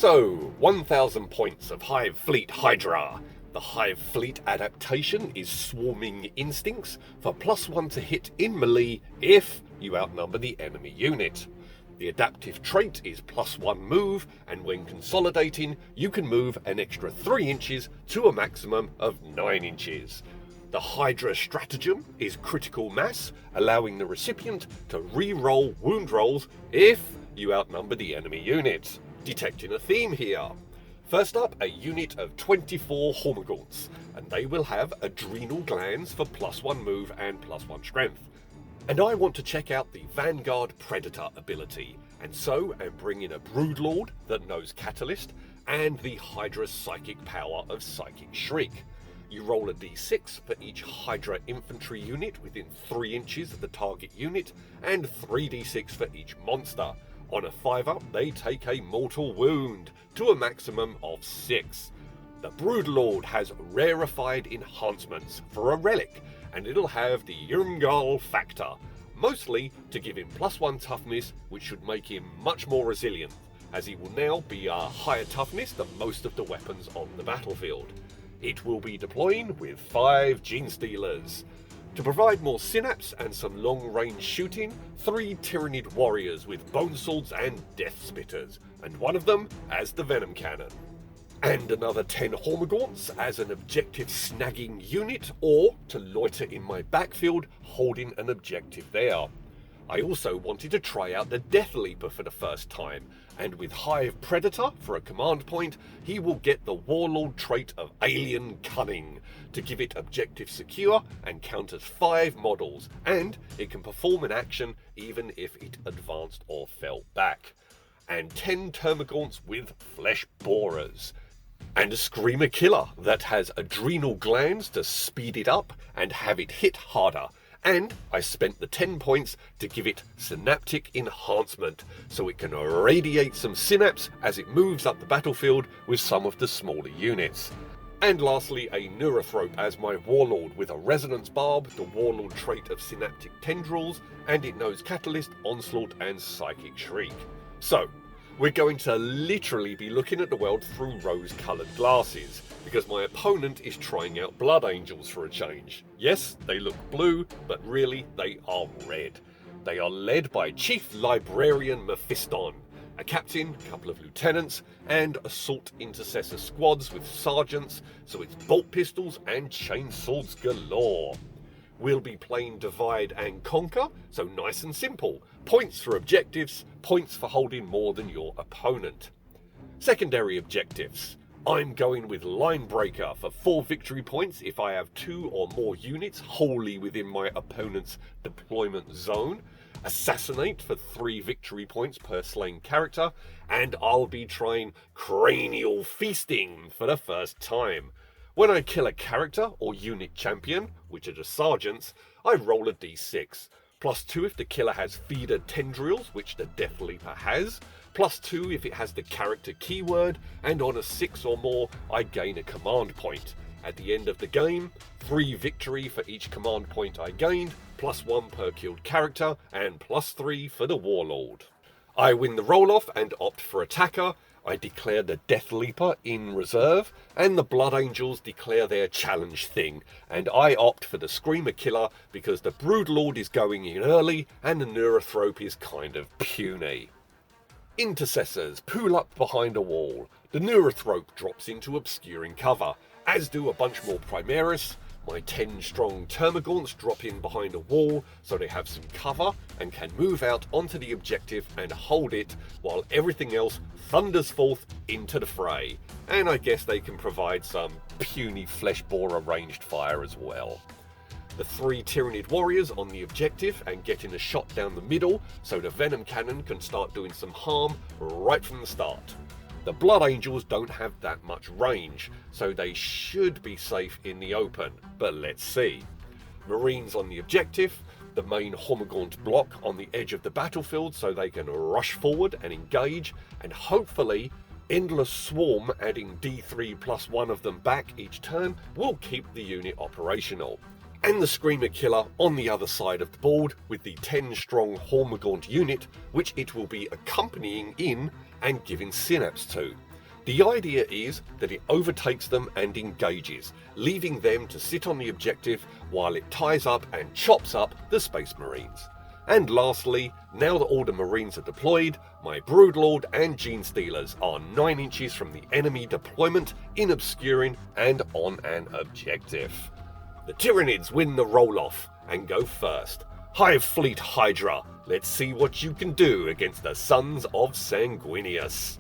So, 1000 points of Hive Fleet Hydra. The Hive Fleet adaptation is Swarming Instincts for +1 to hit in melee if you outnumber the enemy unit. The adaptive trait is +1 move, and when consolidating, you can move an extra 3 inches to a maximum of 9 inches. The Hydra stratagem is critical mass, allowing the recipient to re-roll wound rolls if you outnumber the enemy unit. Detecting a theme here. First up, a unit of 24 Hormagaunts, and they will have adrenal glands for +1 move and +1 strength. And I want to check out the Vanguard Predator ability, and so am bringing a Broodlord that knows Catalyst, and the Hydra's psychic power of Psychic Shriek. You roll a d6 for each Hydra infantry unit within 3 inches of the target unit, and 3d6 for each monster. On a 5-up, they take a mortal wound, to a maximum of 6. The Broodlord has rarefied enhancements for a relic, and it'll have the Yurmgal factor, mostly to give him +1 toughness, which should make him much more resilient, as he will now be a higher toughness than most of the weapons on the battlefield. It will be deploying with 5 Genestealers. To provide more synapse and some long-range shooting, 3 Tyranid warriors with bone swords and death spitters, and one of them as the venom cannon. And another 10 Hormagaunts as an objective snagging unit, or to loiter in my backfield holding an objective there. I also wanted to try out the Deathleaper for the first time, and with Hive Predator for a command point, he will get the Warlord trait of Alien Cunning to give it objective secure and counters 5 models, and it can perform an action even if it advanced or fell back. And 10 Termagaunts with Flesh Borers. And a Screamer Killer that has adrenal glands to speed it up and have it hit harder. And I spent the 10 points to give it Synaptic Enhancement, so it can radiate some synapse as it moves up the battlefield with some of the smaller units. And lastly, a Neurothrope as my Warlord with a Resonance Barb, the Warlord trait of Synaptic Tendrils, and it knows Catalyst, Onslaught and Psychic Shriek. So, we're going to literally be looking at the world through rose-coloured glasses, because my opponent is trying out Blood Angels for a change. Yes, they look blue, but really they are red. They are led by Chief Librarian Mephiston, a captain, a couple of lieutenants, and assault intercessor squads with sergeants, so it's bolt pistols and chainswords galore. We'll be playing Divide and Conquer, so nice and simple. Points for objectives, points for holding more than your opponent. Secondary objectives. I'm going with Line Breaker for 4 victory points if I have 2 or more units wholly within my opponent's deployment zone. Assassinate for 3 victory points per slain character, and I'll be trying Cranial Feasting for the first time. When I kill a character or unit champion, which are the sergeants, I roll a d6. +2 if the killer has feeder tendrils, which the Deathleaper has. +2 if it has the character keyword, and on a 6 or more, I gain a command point. At the end of the game, 3 victory for each command point I gained, +1 per killed character, and +3 for the Warlord. I win the roll-off and opt for attacker. I declare the Deathleaper in reserve, and the Blood Angels declare their challenge thing, and I opt for the Screamer Killer because the Broodlord is going in early and the Neurothrope is kind of puny. Intercessors pool up behind a wall. The Neurothrope drops into obscuring cover, as do a bunch more Primaris. My 10 strong Termagaunts drop in behind a wall so they have some cover and can move out onto the objective and hold it while everything else thunders forth into the fray. And I guess they can provide some puny flesh borer ranged fire as well. The 3 Tyranid warriors on the objective and getting a shot down the middle so the venom cannon can start doing some harm right from the start. The Blood Angels don't have that much range, so they should be safe in the open, but let's see. Marines on the objective, the main Hormagaunt block on the edge of the battlefield so they can rush forward and engage, and hopefully Endless Swarm adding D3 +1 of them back each turn will keep the unit operational. And the Screamer Killer on the other side of the board with the 10 strong Hormagaunt unit, which it will be accompanying in and giving synapse to. The idea is that it overtakes them and engages, leaving them to sit on the objective while it ties up and chops up the Space Marines. And lastly, now that all the Marines are deployed, my Broodlord and Genestealers are 9 inches from the enemy deployment in obscuring and on an objective. The Tyranids win the roll-off and go first. Hive Fleet Hydra, let's see what you can do against the Sons of Sanguinius.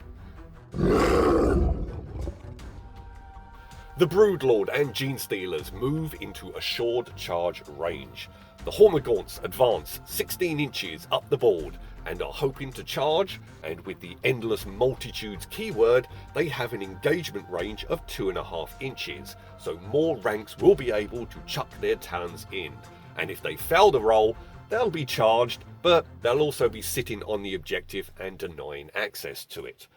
The Broodlord and Genestealers move into assured charge range. The Hormagaunts advance 16 inches up the board and are hoping to charge, and with the Endless Multitudes keyword, they have an engagement range of 2.5 inches, so more ranks will be able to chuck their talons in. And if they fail the roll, they'll be charged, but they'll also be sitting on the objective and denying access to it.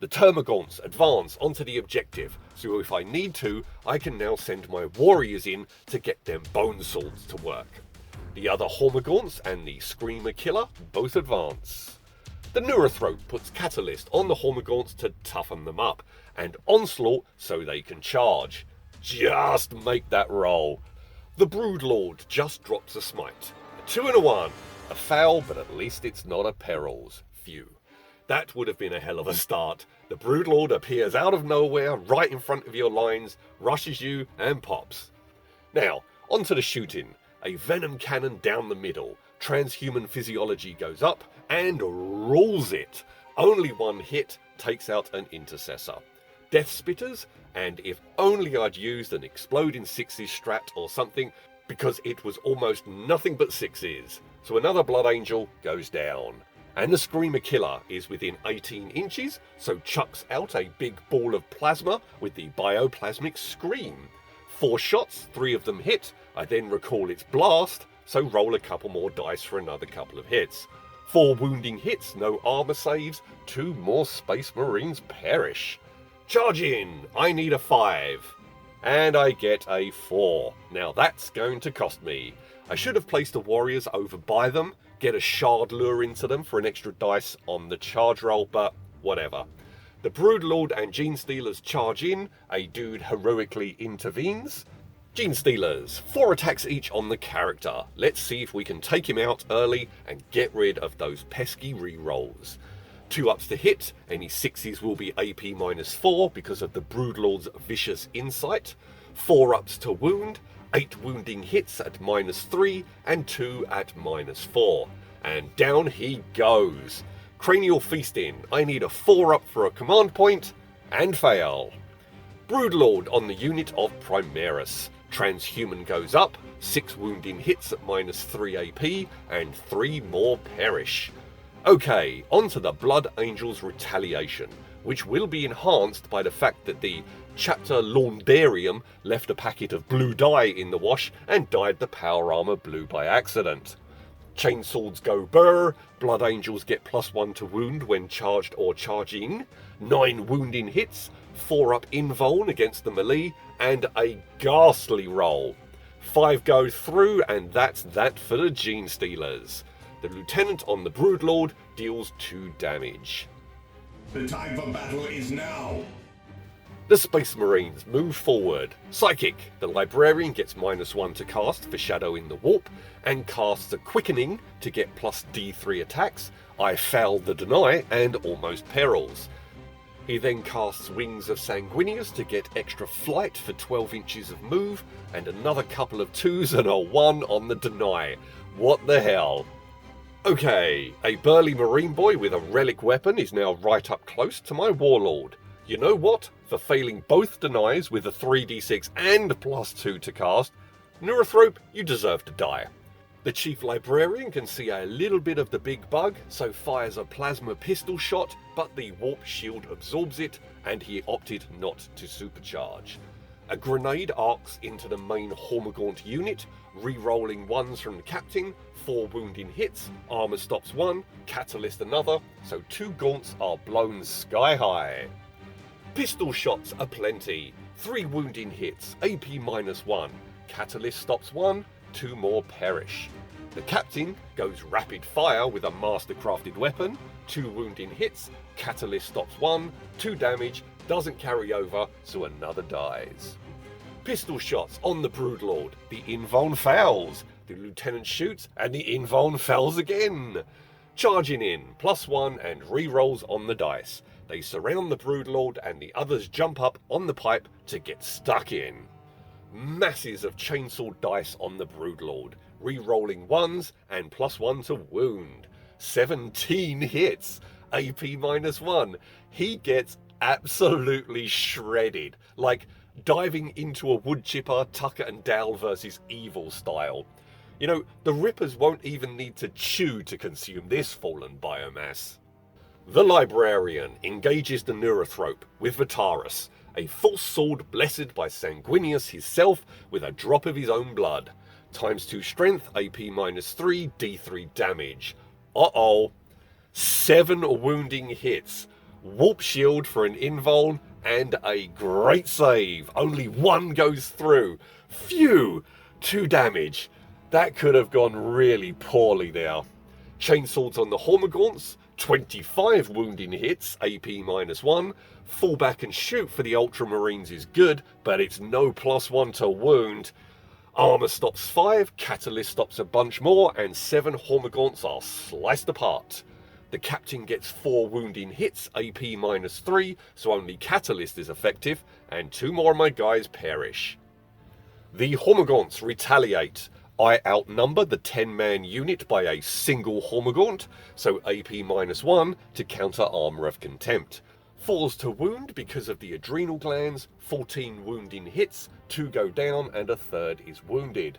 The Termagants advance onto the objective, so if I need to, I can now send my warriors in to get them bone swords to work. The other Hormagaunts and the Screamer Killer both advance. The Neurothrope puts Catalyst on the Hormagaunts to toughen them up, and Onslaught so they can charge. Just make that roll. The Broodlord just drops a smite. A 2 and a 1. A foul, but at least it's not a perils. Phew. That would have been a hell of a start. The Broodlord appears out of nowhere, right in front of your lines, rushes you, and pops. Now, onto the shooting. A venom cannon down the middle. Transhuman physiology goes up, and rules it. Only one hit takes out an intercessor. Death Spitters, and if only I'd used an exploding sixes strat or something, because it was almost nothing but sixes. So another Blood Angel goes down. And the Screamer Killer is within 18 inches, so chucks out a big ball of plasma with the Bioplasmic Scream. 4 shots, 3 of them hit. I then recall its blast, so roll a couple more dice for another couple of hits. 4 wounding hits, no armor saves, 2 more Space Marines perish. Charge in! I need a 5. And I get a 4. Now that's going to cost me. I should have placed the warriors over by them, get a shard lure into them for an extra dice on the charge roll, but whatever. The Broodlord and Genestealers charge in, a dude heroically intervenes. Genestealers, 4 attacks each on the character. Let's see if we can take him out early and get rid of those pesky rerolls. 2 ups to hit, any 6s will be AP -4 because of the Broodlord's vicious insight. 4 ups to wound, 8 wounding hits at -3 and 2 at -4. And down he goes. Cranial Feasting, I need a 4 up for a command point, and fail. Broodlord on the unit of Primaris. Transhuman goes up, 6 wounding hits at -3 AP, and 3 more perish. Okay, onto the Blood Angel's Retaliation, which will be enhanced by the fact that the Chapter Laundarium left a packet of blue dye in the wash and dyed the power armor blue by accident. Chainswords go burr, Blood Angels get +1 to wound when charged or charging, 9 wounding hits, 4 up invuln against the melee, and a ghastly roll. 5 go through, and that's that for the Genestealers. The Lieutenant on the Broodlord deals 2 damage. The time for battle is now! The Space Marines move forward. Psychic, the Librarian gets -1 to cast for shadowing the warp, and casts a Quickening to get +D3 attacks. I fail the deny and almost perils. He then casts Wings of Sanguinius to get extra flight for 12 inches of move, and another couple of 2s and a 1 on the deny. What the hell? Okay, a burly Marine boy with a relic weapon is now right up close to my Warlord. You know what? For failing both denies with a 3d6 and +2 to cast, Neurothrope, you deserve to die. The Chief Librarian can see a little bit of the big bug, so fires a plasma pistol shot, but the warp shield absorbs it, and he opted not to supercharge. A grenade arcs into the main Hormagaunt unit, re-rolling 1s from the captain, 4 wounding hits, armor stops 1, catalyst another, so 2 gaunts are blown sky high. Pistol shots aplenty, 3 wounding hits, AP -1, catalyst stops 1, 2 more perish. The captain goes rapid fire with a mastercrafted weapon, 2 wounding hits, catalyst stops 1, 2 damage, doesn't carry over, so another dies. Pistol shots on the Broodlord. The invuln fails. The Lieutenant shoots, and the invuln fails again. Charging in, +1 and re-rolls on the dice. They surround the Broodlord and the others jump up on the pipe to get stuck in. Masses of chainsaw dice on the Broodlord, re-rolling 1s and +1 to wound. 17 hits, AP -1. He gets absolutely shredded, like diving into a wood chipper, Tucker and Dale versus Evil style. You know, the Rippers won't even need to chew to consume this fallen biomass. The Librarian engages the Neurothrope with Vitaris, a false sword blessed by Sanguinius himself with a drop of his own blood. ×2 strength, AP -3, D3 damage. Uh-oh. 7 wounding hits. Warp shield for an invuln, and a great save. Only 1 goes through. Phew! 2 damage. That could have gone really poorly there. Chainswords on the Hormagaunts, 25 wounding hits, AP -1. Fall back and shoot for the Ultramarines is good, but it's no +1 to wound. Armor stops 5, Catalyst stops a bunch more, and 7 Hormagaunts are sliced apart. The Captain gets 4 wounding hits, AP -3, so only Catalyst is effective, and 2 more of my guys perish. The Hormagaunts retaliate. I outnumber the 10-man unit by a single Hormagaunt, so AP -1 to counter Armor of Contempt. Falls to wound because of the adrenal glands, 14 wounding hits, 2 go down and a third is wounded.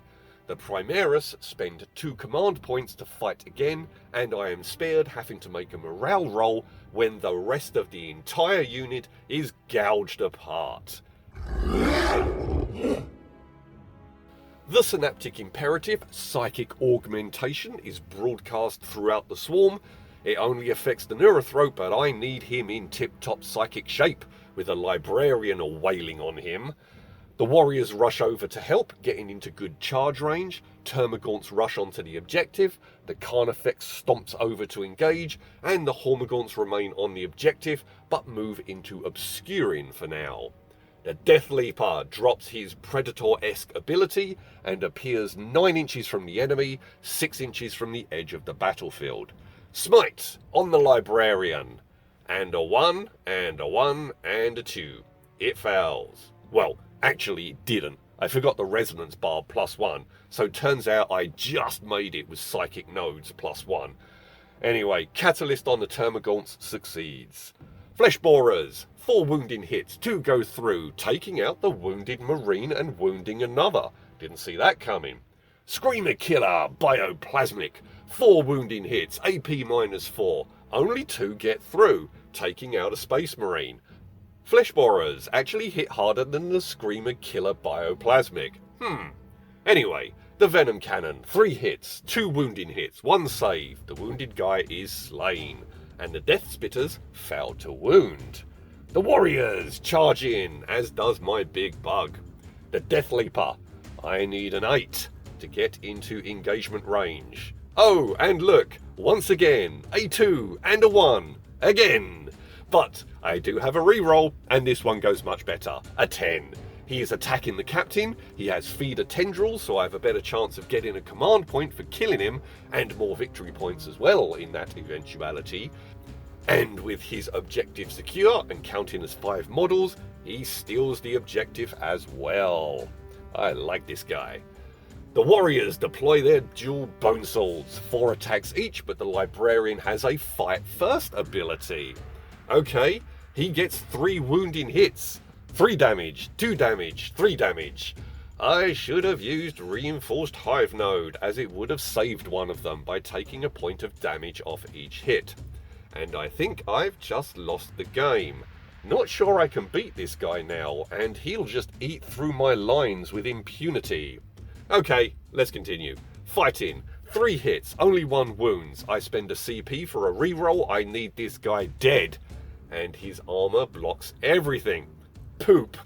The Primaris spend 2 command points to fight again, and I am spared having to make a morale roll when the rest of the entire unit is gouged apart. The Synaptic Imperative Psychic Augmentation is broadcast throughout the swarm. It only affects the Neurothrope, but I need him in tip-top psychic shape, with a Librarian wailing on him. The Warriors rush over to help, getting into good charge range. Termagaunts rush onto the objective. The Carnifex stomps over to engage, and the Hormagaunts remain on the objective, but move into obscuring for now. The Deathleaper drops his Predator-esque ability and appears 9 inches from the enemy, 6 inches from the edge of the battlefield. Smite on the Librarian. And a 1, and a 1, and a 2. It fails. Well, actually it didn't. I forgot the resonance bar +1, so turns out I just made it with psychic nodes +1. Anyway, Catalyst on the Termagaunts succeeds. Flesh Borers, 4 wounding hits, 2 go through, taking out the wounded Marine and wounding another. Didn't see that coming. Screamer Killer, Bioplasmic, 4 wounding hits, AP -4. Only 2 get through, taking out a Space Marine. Flesh Borers actually hit harder than the Screamer Killer Bioplasmic. Anyway, the Venom Cannon, 3 hits, 2 wounding hits, 1 save. The wounded guy is slain, and the Death Spitters fail to wound. The Warriors charge in, as does my big bug. The Deathleaper, I need an 8 to get into engagement range. Oh, and look, once again, a 2 and a 1, again. But I do have a reroll, and this one goes much better, a 10. He is attacking the Captain, he has feeder tendrils, so I have a better chance of getting a command point for killing him, and more victory points as well in that eventuality. And with his objective secure and counting as 5 models, he steals the objective as well. I like this guy. The Warriors deploy their dual bone swords, 4 attacks each, but the Librarian has a fight first ability. Okay, he gets 3 wounding hits. 3 damage, 2 damage, 3 damage. I should have used Reinforced Hive Node, as it would have saved one of them by taking a point of damage off each hit. And I think I've just lost the game. Not sure I can beat this guy now, and he'll just eat through my lines with impunity. Okay, let's continue. Fighting. 3 hits, only 1 wounds. I spend a CP for a reroll. I need this guy dead. And his armor blocks everything. Poop.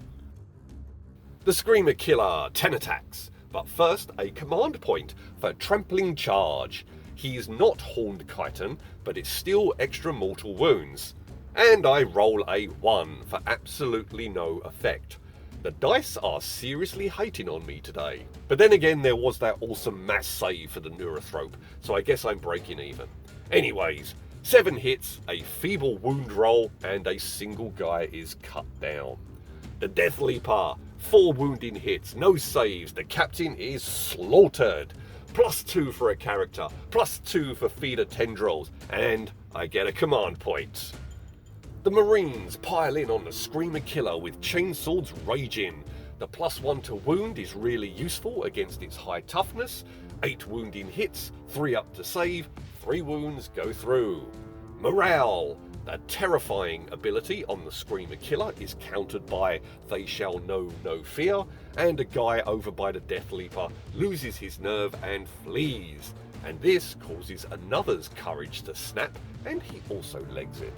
The Screamer Killer, 10 attacks. But first, a command point for Trampling Charge. He is not Horned Chiton, but it's still extra mortal wounds. and I roll a 1 for absolutely no effect. The dice are seriously hating on me today. But then again, there was that awesome mass save for the Neurothrope, so I guess I'm breaking even. Anyways, 7 hits, a feeble wound roll, and a single guy is cut down. The Deathleaper, 4 wounding hits, no saves, the captain is slaughtered. +2 for a character, +2 for feeder tendrils, and I get a command point. The Marines pile in on the Screamer Killer with chainswords raging. The +1 to wound is really useful against its high toughness. 8 wounding hits, 3 up to save, 3 wounds go through. Morale. The terrifying ability on the Screamer Killer is countered by They Shall Know No Fear, and a guy over by the Deathleaper loses his nerve and flees. And this causes another's courage to snap, and he also legs it.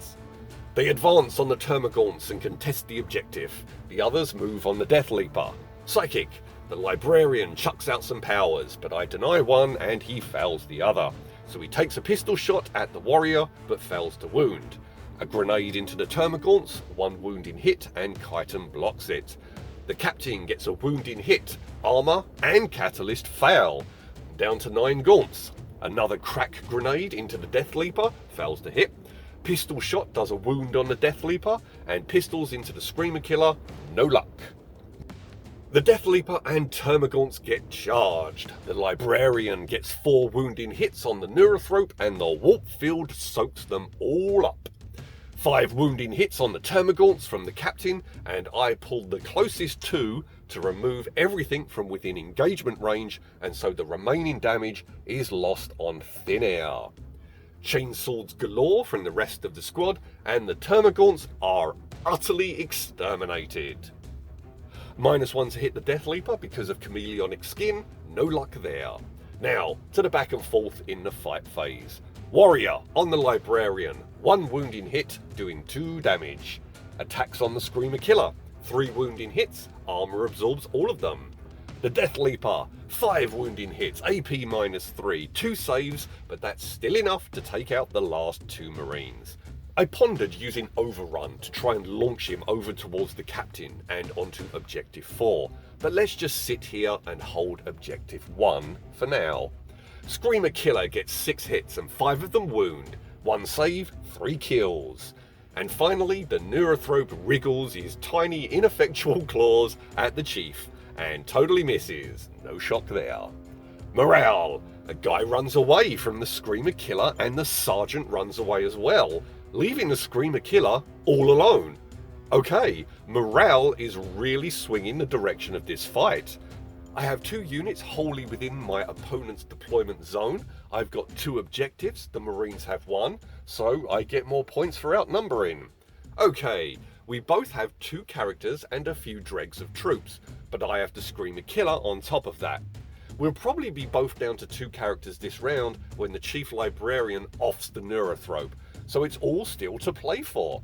They advance on the Termagants and contest the objective. The others move on the Deathleaper. Psychic. The Librarian chucks out some powers, but I deny one and he fouls the other. So he takes a pistol shot at the warrior, but fails to wound. A grenade into the Termagants, 1 wounding hit, and Chiton blocks it. The captain gets a wounding hit, armor and catalyst fail. Down to 9 gaunts. Another crack grenade into the Deathleaper, fails to hit. Pistol shot does a wound on the Deathleaper, and pistols into the Screamer Killer, no luck. The Deathleaper and Termagants get charged. The Librarian gets 4 wounding hits on the Neurothrope, and the warp field soaks them all up. 5 wounding hits on the Termagants from the captain, and I pulled the closest 2 to remove everything from within engagement range, and so the remaining damage is lost on thin air. Chainswords galore from the rest of the squad, and the Termagants are utterly exterminated. -1 to hit the Deathleaper because of chameleonic skin, no luck there. Now, to the back and forth in the fight phase. Warrior on the Librarian, 1 wounding hit, doing 2 damage. Attacks on the Screamer Killer, 3 wounding hits, armor absorbs all of them. The Deathleaper, 5 wounding hits, AP -3, 2 saves, but that's still enough to take out the last 2 Marines. I pondered using Overrun to try and launch him over towards the captain and onto Objective 4, but let's just sit here and hold Objective 1 for now. Screamer Killer gets 6 hits and 5 of them wound, 1 save, 3 kills. And finally, the Neurothrope wriggles his tiny ineffectual claws at the chief, and totally misses, no shock there. Morale. A guy runs away from the Screamer Killer and the Sergeant runs away as well, leaving the Screamer Killer all alone. Okay, morale is really swinging the direction of this fight. I have 2 units wholly within my opponent's deployment zone. I've got 2 objectives, the Marines have 1, so I get more points for outnumbering. Okay, we both have 2 characters and a few dregs of troops, but I have the Screamer Killer on top of that. We'll probably be both down to 2 characters this round when the Chief Librarian offs the Neurothrope, so it's all still to play for.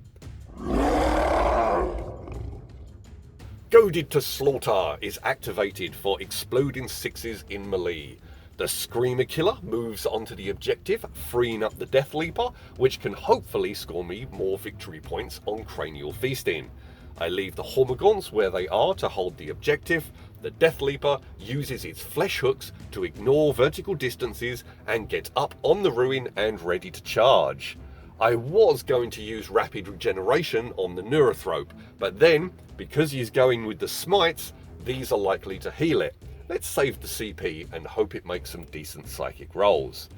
Goaded to Slaughter is activated for exploding 6s in melee. The Screamer Killer moves onto the objective, freeing up the Deathleaper, which can hopefully score me more victory points on Cranial Feasting. I leave the Hormagaunts where they are to hold the objective. The Deathleaper uses its flesh hooks to ignore vertical distances and get up on the ruin and ready to charge. I was going to use rapid regeneration on the Neurothrope, but then, because he's going with the smites, these are likely to heal it. Let's save the CP and hope it makes some decent psychic rolls.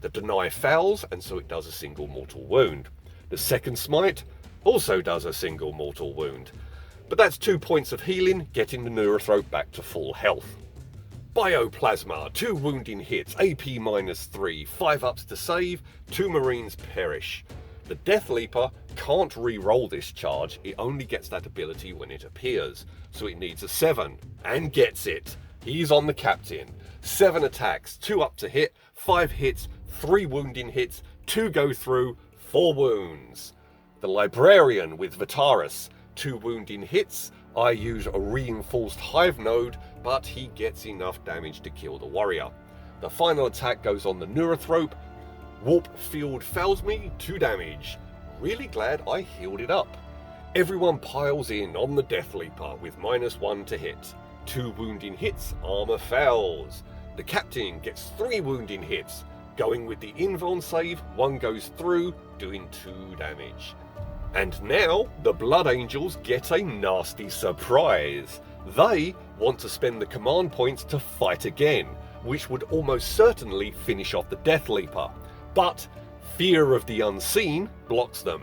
The deny fouls, and so it does a single mortal wound. The second smite also does a single mortal wound. But that's 2 points of healing, getting the Neurothrope back to full health. Bioplasma, 2 wounding hits, AP -3, 5 ups to save, 2 Marines perish. The Deathleaper can't re-roll this charge, it only gets that ability when it appears, so it needs a 7, and gets it. He's on the captain. 7 attacks, 2 up to hit, 5 hits, 3 wounding hits, 2 go through, 4 wounds. The Librarian with Vitaris, 2 wounding hits. I use a reinforced Hive node, but he gets enough damage to kill the warrior. The final attack goes on the Neurothrope. Warp field fells me, 2 damage. really glad I healed it up. Everyone piles in on the Deathleaper with -1 to hit. 2 wounding hits, armor fails. The captain gets 3 wounding hits. Going with the invuln save, 1 goes through, doing 2 damage. And now, the Blood Angels get a nasty surprise. They want to spend the command points to fight again, which would almost certainly finish off the Deathleaper. But fear of the unseen blocks them.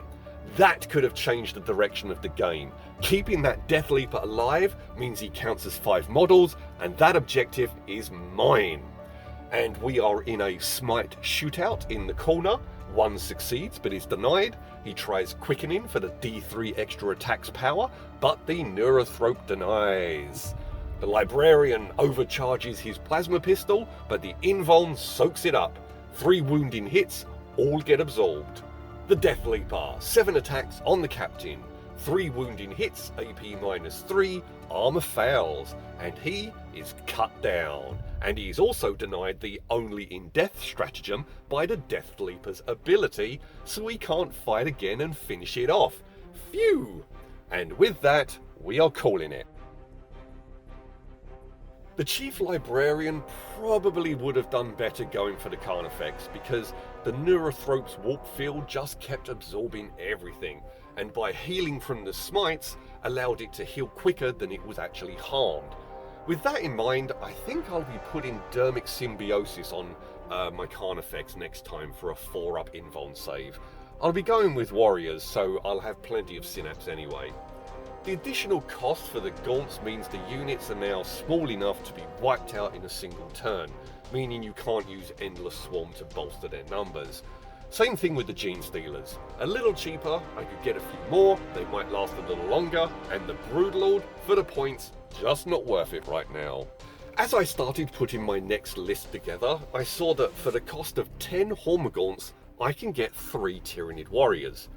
That could have changed the direction of the game. Keeping that Deathleaper alive means he counts as 5 models, and that objective is mine. And we are in a smite shootout in the corner. 1 succeeds but is denied. He tries quickening for the D3 extra attacks power, but the Neurothrope denies. The Librarian overcharges his plasma pistol, but the invuln soaks it up. 3 wounding hits, all get absorbed. The Deathleaper, 7 attacks on the captain. 3 wounding hits, AP -3, armor fails, and he is cut down. And he is also denied the only in death stratagem by the Deathleaper's ability, so he can't fight again and finish it off. Phew! And with that, we are calling it. The Chief Librarian probably would have done better going for the Carnifex, because the Neurothrope's warp field just kept absorbing everything, and by healing from the smites, allowed it to heal quicker than it was actually harmed. With that in mind, I think I'll be putting Dermic Symbiosis on my Carnifex next time for a 4-up invuln save. I'll be going with Warriors, so I'll have plenty of Synapse anyway. The additional cost for the gaunts means the units are now small enough to be wiped out in a single turn, meaning you can't use Endless Swarm to bolster their numbers. Same thing with the Gene Stealers. A little cheaper, I could get a few more, they might last a little longer, and the Broodlord, for the points, just not worth it right now. As I started putting my next list together, I saw that for the cost of 10 Hormogaunts, I can get 3 Tyranid Warriors.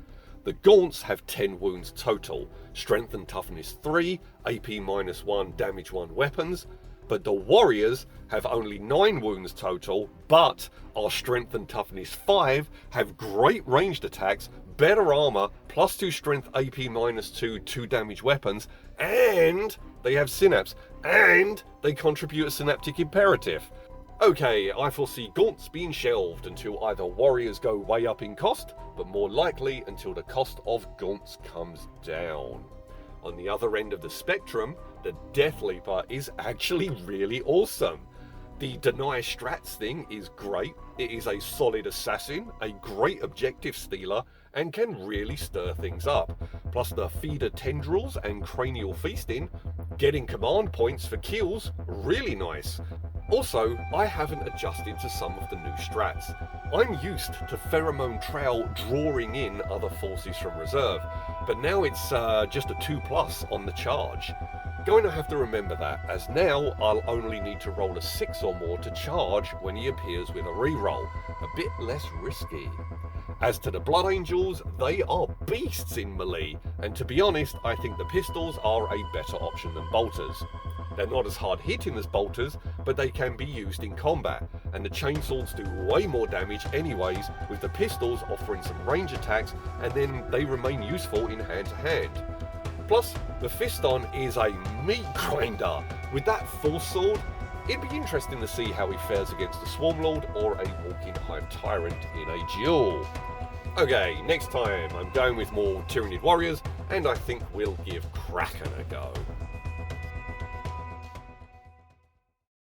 The Gaunts have 10 wounds total, Strength and Toughness 3, AP -1, Damage 1 weapons, but the Warriors have only 9 wounds total, but are Strength and Toughness 5, have great ranged attacks, better armor, +2 strength, AP -2, 2 damage weapons, and they have Synapse, and they contribute a Synaptic Imperative. Okay, I foresee Gaunts being shelved until either Warriors go way up in cost, but more likely until the cost of Gaunts comes down. On the other end of the spectrum, the Deathleaper is actually really awesome. The deny strats thing is great, it is a solid assassin, a great objective stealer, and can really stir things up. Plus the feeder tendrils and cranial feasting, getting command points for kills, really nice. Also, I haven't adjusted to some of the new strats. I'm used to Pheromone Trail drawing in other forces from reserve, but now it's just a 2+ on the charge. Going to have to remember that, as now I'll only need to roll a 6 or more to charge when he appears with a reroll, a bit less risky. As to the Blood Angels, they are beasts in melee, and to be honest, I think the pistols are a better option than bolters. They're not as hard hitting as bolters, but they can be used in combat, and the chainswords do way more damage anyways, with the pistols offering some range attacks, and then they remain useful in hand to hand. Plus, Mephiston is a meat grinder. With that full sword, it'd be interesting to see how he fares against a Swarmlord or a walking Hive Tyrant in a duel. Okay, next time I'm going with more Tyranid Warriors, and I think we'll give Kraken a go.